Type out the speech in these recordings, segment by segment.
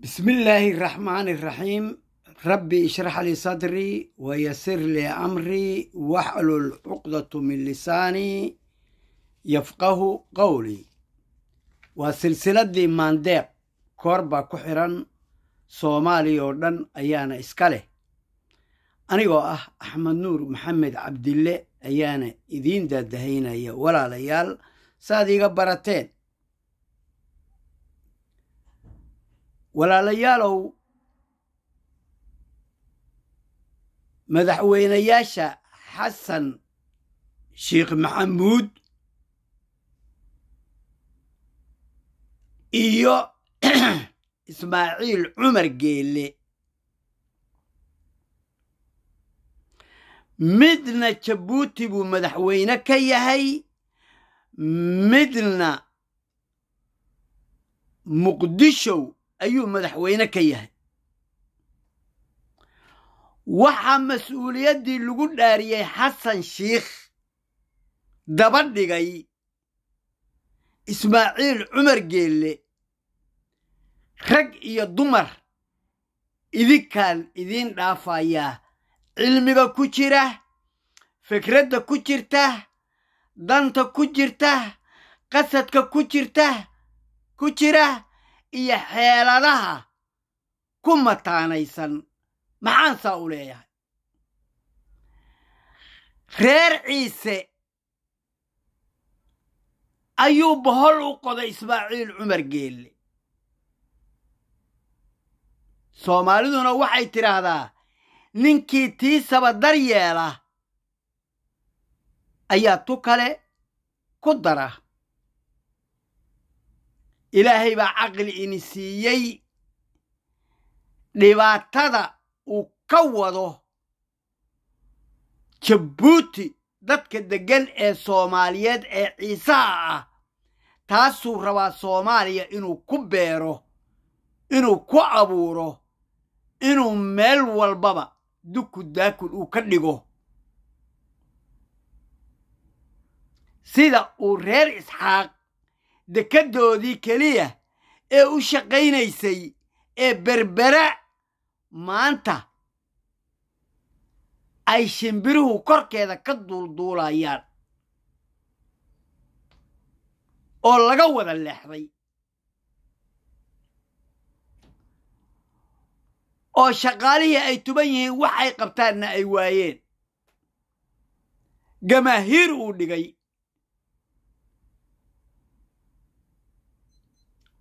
بسم الله الرحمن الرحيم. ربي اشرح لي صدري ويسر لي أمري واحلل عقدة من لساني يفقه قولي. وسلسلة دي مانديق كوربا كحران صومالي يوردن أيانا إسكاله أنيقو أحمد نور محمد عبد الله أيانا إذين دهينا يا ولا ليال سادي قبرتين ولا ليالو مدحوينياشا حسن شيخ محمود إيو إسماعيل عمر جيلي مدنا جبوتي بو مدحوينة كيهي مدنا مقدشو أيو مدحوينة كيهي waxaa mas-uuliyaddii lagu dhaariyey xasan shiikh daba dhigay ismaaciil cumar geelle rag iyo dumar idinkaan idiin dhaafayaa cilmiga ku jira fikradda ku jirta danta ku jirta qasadka ku jira iyo xeeladaha ku mataanaysan maxaan saa u leeyahay reer ciise ayuu bohol u qoday ismaaciil cumar geelle soomaaliduna waxay tidhaahdaa ninkii tiisaba daryeela ayaa tu kale ku dara ilaahay baa caqli ini siiyey dhibaatada uu ka wado jabuuti dadka deggan ee soomaaliyeed ee ciisaha ah taasuu rabaa soomaaliya inuu ku beero inuu ku abuuro inuu meel walbaba duku daakul uu ka dhigo sida uu reer isxaaq dekeddoodii keliya ee u shaqaynaysay ee berbera maanta ay shimbiruhu korkeeda ka duulduulayaan oo laga wada leexday oo shaqaalihii ay tuban yihiin wax ay qabtaanna ay waayeen gamaahiir uu dhigay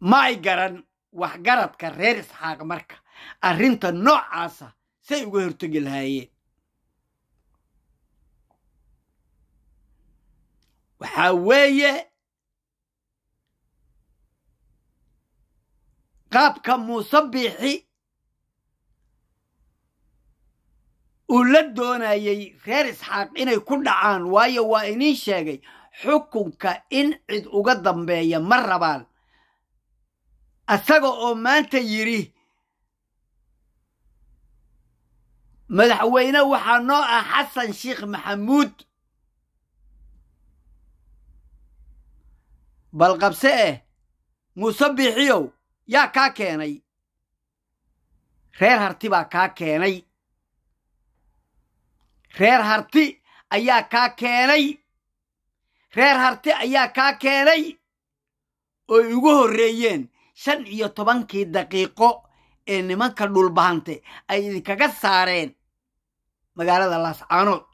ma ay garan waxgaradka reer isxaaq marka arrinta noocaasa say uga hortegi lahaayeen waxaa weeye qaabka muuse biixi uu la doonayey reer isxaaq inay ku dhacaan waayo waa iniin sheegay xukunka in cid uga dambeeya ma rabaan asaga oo maanta yidhi madaxweyne waxaa noo ah xasan sheikh maxamuud bal qabse muuse biixiyow yaa kaa keenay reer harti baa kaa keenay reer harti ayaa kaa keenay reer harti ayaa kaa keenay oo ugu horreeyeen 15 daqiiqo ee nimanka dhulbahante ay idinkaga saareen magaalada laascaanood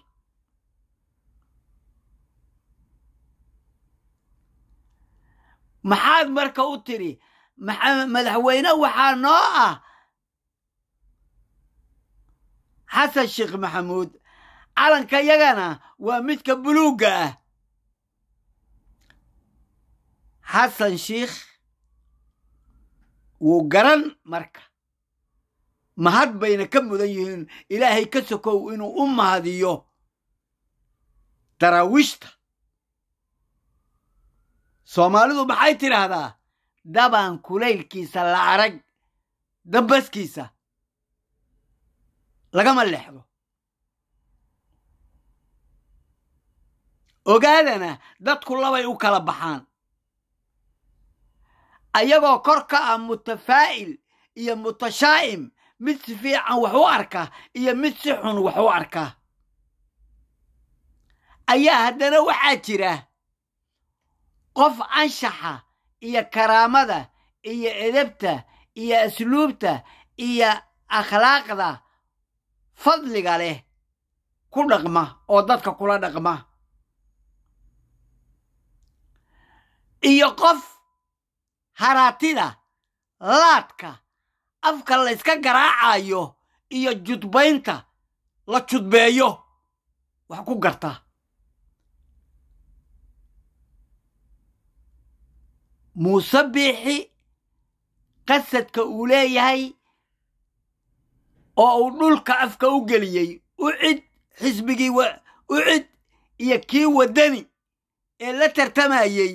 maxaad marka u tiri madaxweyne waxaa noo ah xasan sheekh maxamuud calanka yagana waa midka buluugga ah xasan sheekh wuu garan marka mahad bayna ka mudan yihiin ilaahay ka sokow inuu u mahadiyo daraawiishta soomaalidu maxay tidhaahdaa dabaan kulaylkiisa la arag dambaskiisa lagama leexdo ogaadana dadku labay u kala baxaan ayagoo kor ka ah mutafaa'il iyo mutashaa'im mid si fiican wax u arka iyo mid si xun wax u arka ayaa haddana waxaa jira qof anshaxa iyo karaamada iyo edebta iyo asluubta iyo akhlaaqda fadliga leh ku dhaqma oo dadka kula dhaqma iyo qof haraatida laadka afka la iska garaacayo iyo judbaynta la judbeeyo wax ku garta muuse biixi qasadka uu leeyahay oo uu dhulka afka u geliyey ucid xisbigii ucid iyo kii waddani ee la tartamayey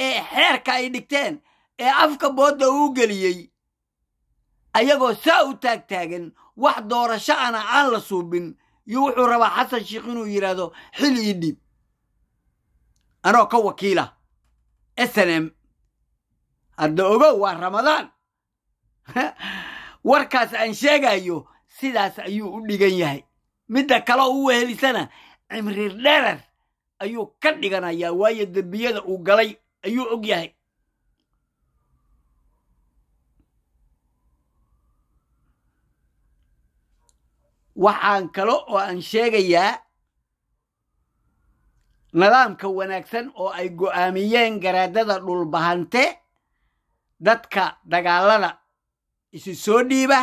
ee xeerka ay dhigteen ee afka boodda uu geliyey ayagoo saa u taagtaagan wax doorasho ana aan la suubin iyo wuxuu rabaa xasan sheekh inuu yidhaahdo xil ii dhiib anoo ka wakiila snm hadda ogow waa ramadaan warkaas aan sheegayo sidaas ayuu u dhigan yahay midda kale u wehelisana cimri dherer ayuu ka dhiganayaa waayo dembiyada uu galay ayuu og yahay waxaan kale oo aan sheegayaa nidaamka wanaagsan oo ay go'aamiyeen garaadada dhulbahante dadka dagaalada isu soo dhiiba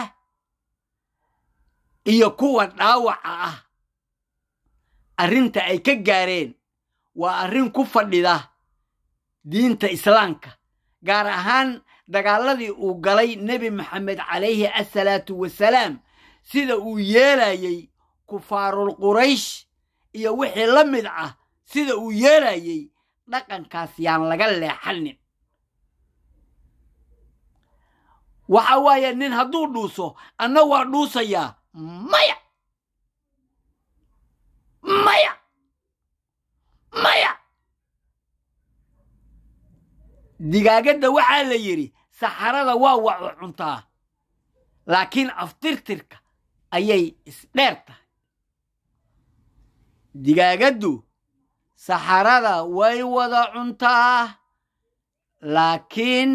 iyo kuwa dhaawaca ah arrinta ay ka gaareen waa arrin ku fadhida diinta islaamka gaar ahaan dagaaladii uu galay nebi maxamed calayhi assalaatu wasalaam sida uu yeelayey kufaarul quraysh iyo wixii la mid ah sida uu yeelayey dhaqankaas yaan laga leexanin waxa waaye nin hadduu dhuuso anna waa dhuusayaa maya maya maya digaagadda waxaa la yidhi saxarada waa wacu cuntaa laakiin aftirtirka ayay isdheer tahay digaagaddu saxarada way wada cuntaa laakiin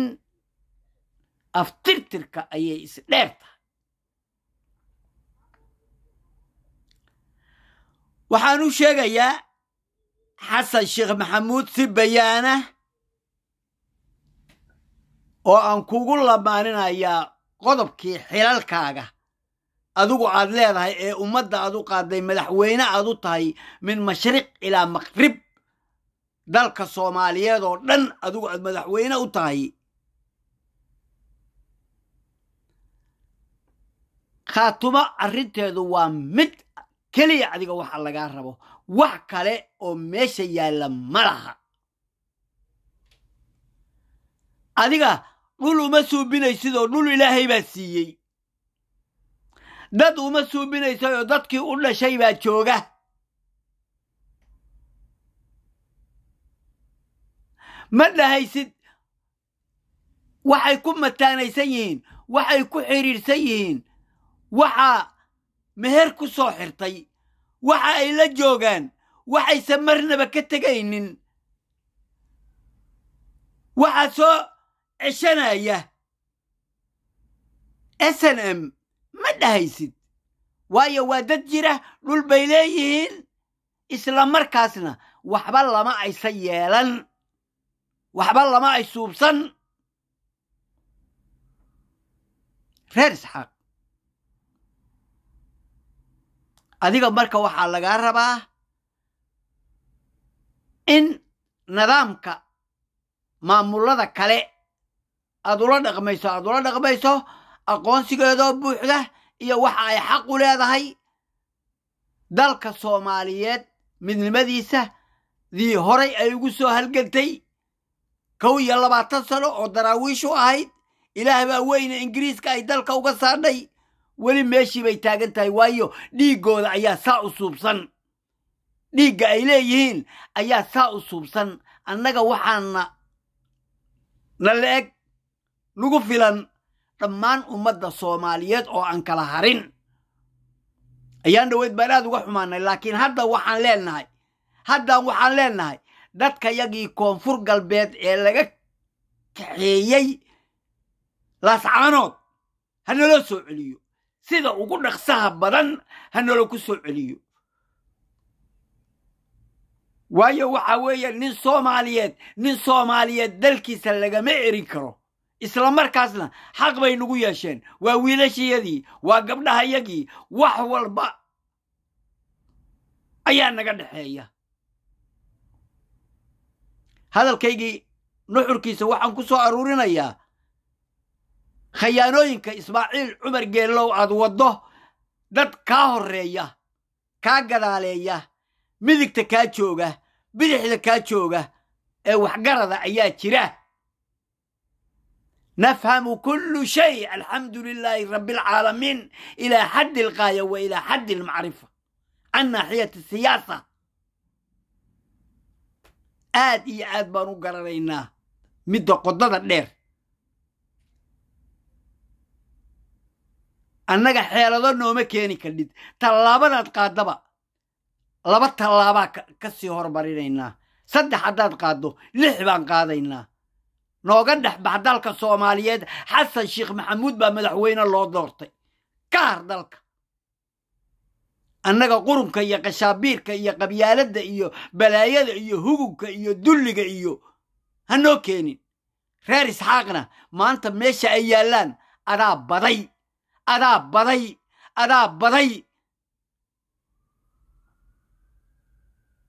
aftirtirka ayay isdheer tahay waxaan u sheegayaa xasan sheekh maxamuud si bayaana oo aan kugu lamaaninayaa qodobkii xilalkaaga adigu aad leedahay ee ummadda aad u qaaday madaxweyne aad u tahay min mashriq ilaa maqrib dalka soomaaliyeed oo dhan adigu aad madaxweyne u tahay khaatumo arrinteedu waa mid keliya adiga waxa lagaa rabo wax kale oo meesha yaalla ma laha adiga dhul uma suubinaysidoo dhul ilaahay baa siiyey dad uma suubinaysayoo dadkii u dhashay baa jooga ma dhahaysid waxay ku mataanaysan yihiin waxay ku xiriirsan yihiin waxaa meher ku soo xirtay waxa ay la joogaan waxayse marnaba ka tegaynin waxaa soo ceshanaya snm ma dhahaysid waayo waa dad jira dhul bay leeyihiin isla markaasna waxba lama aysan yeelan waxba lama ay suubsan reer isxaaq adiga marka waxaa lagaa rabaa in nidaamka maamullada kale aad ula dhaqmayso aqoonsigeedoo buuxda iyo waxa ay xaq u leedahay dalka soomaaliyeed midnimadiisa dii horay ay ugu soo halgantay 21 sano oo daraawiishu ahayd ilaah baa weyne ingiriiska ay dalka uga saadhay weli meeshii bay taagan tahay waayo dhiiggooda ayaa saa u suubsan dhiigga ay leeyihiin ayaa saa u suubsan annaga waxaana na la-eg nagu filan dhammaan ummadda Soomaaliyeed oo aan kala harin ayaan dhaweyd baraad uga xumaanay laakiin hadda waxaan leenahay dadka yagii koonfur galbeed ee laga kaxeeyay laascaanood hanaloo soo celiyo sida ugu dhaqsaha badan hanaloo ku soo celiyo waayo waxa weeye nin Soomaaliyeed dalkiisa lagama erin karo isla markaasna xaq bay nagu yeesheen waa wiilashiyadii waa gabdhahayagii wax walba ayaa naga dhaxeeya hadalkaygii nuxurkiisa waxaan ku soo aruurinayaa khayaanooyinka Ismaaciil Cumar Geelow aad wado dad ka horeeya ka gadaaleeya midigta ka jooga bidixda ka jooga ee waxgarada ayaa jira نفهم كل شيء الحمد لله رب العالمين إلى حد الغاية وإلى حد المعرفة عن ناحية السياسة آد بانو قررينا مدى قدد اللير أنك حيالة نومة كيني كالديد تلابنا تقادبا لابا تلابا كسي هربارينا سد حداد قادو لحبان قادينا نوغندح بعدالك الصوماليات حسن شيخ محمود بمدحوين الله دورتي كار دالك أنك قرنك إيا قشابيرك إيا قبيالد إيا بلايد إيا هقوك إيا دلق إيا هنو كينين رارس حاقنا ما أنت ميشا إيالان أدا بضي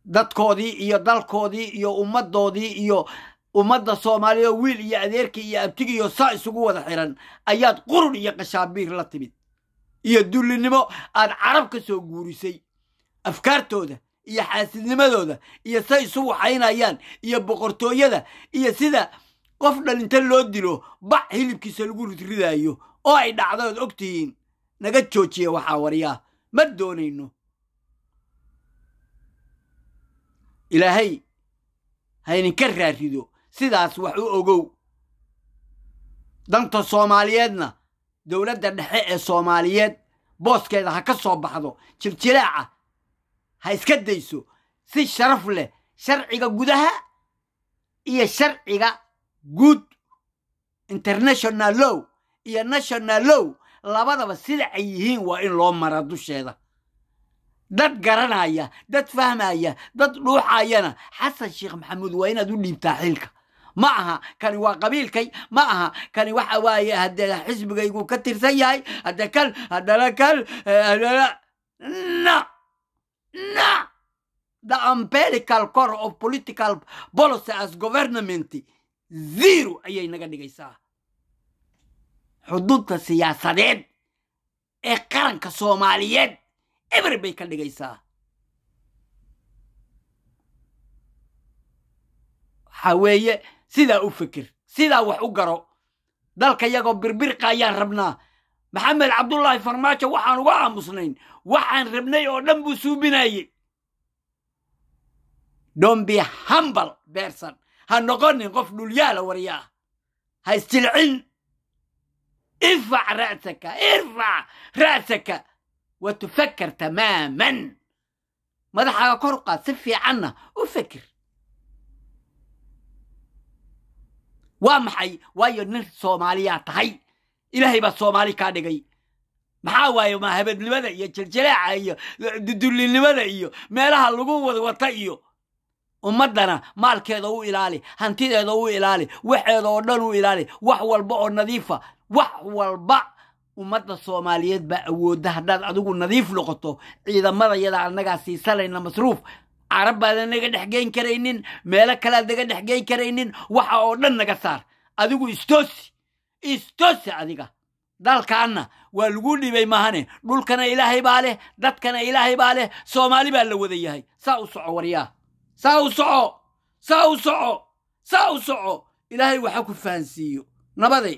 dadkoodii iyo dalkoodii iyo ummadoodii iyo ummadda Soomaaliya wiil iyo adeerka iyo abtiga iyo saa isugu wada xiran ayaad qurun iyo qashaabiir la timid iyo dulinimo aad carab ka soo guurisay afkaartooda iyo xaasidnimadooda iyo say isu waxaynayaan iyo boqortooyada iyo sida qof dhalinta loo dilo bac hilibkiisa lagu ridaayo oo ay dhacdood ogtihiin naga joojiye waxa wariyaa ma doonayno إلهي هاي نكرر ريدو سيداس وحو أوغو دانتا الصومالياتنا دولة الدحيق الصوماليات بوس كيدا هكسو بحضو شرعة هاي سكديسو سي شرف له شرعيقا قدها إيا شرعيقا قد international law إيا national law لابدا بسيدة عيهين وإن لو مردو الشيطة dad garanaya dad fahmaya dad ruuxayana xasan sheekh maxamuud waa inaad u dhiibtaa xilka ma aha kani waa qabiilkay ma aha kani waxa waaye hadda xisbigaygu ka tirsan yahay hadda kal na the umbilical core of political policy as government zero ayay naga dhigaysaa xuduudda siyaasadeed ee qaranka Soomaaliyeed eber bay ka dhigaysaa haweeye sidaa u fikir sidaa wax u garo dalka iyagoo birbirqa ayaan rabnaa maxamed cabdullaahi farmaajo waxaan uga aamusnayn waxaan rabnay oo dhan buu suubinayay don't be humble person ha noqonin qof dhulyaala wariyaa ha isjilcin irfac ra'saka وتفكر تماما ماذا حاجة كرقة سفي عنا وفكر وامحي وايو نر صوماليات هاي إلهي بس صومالي كان جاي محاوايو ما هبد لماذا يجرجلاع ايو دولي لماذا ايو ما لها اللقوة وطايو ومدنا مال كيدو إلالي هانتي دو إلالي وحيدو دنو إلالي وحوى البقو النظيفة وحوى البقو ummadda Soomaaliyeed ba awoodda hadaad adigu nadiif noqoto ciidamada yada anaga siisalayna masruuf arab baadan naga dhaxgeyn kareynin meelo kale naga dhaxgeyn kareynin waxa oo dhan naga saar adigu istoosi adiga dalkaana waa lagu dhibay mahane dhulkana ilaahay baa leh dadkana ilaahay baa leh Soomaali baa la wada yahay saa u soco wariyaa saa u soco ilaahay waxa ku fahansiiyo nabaday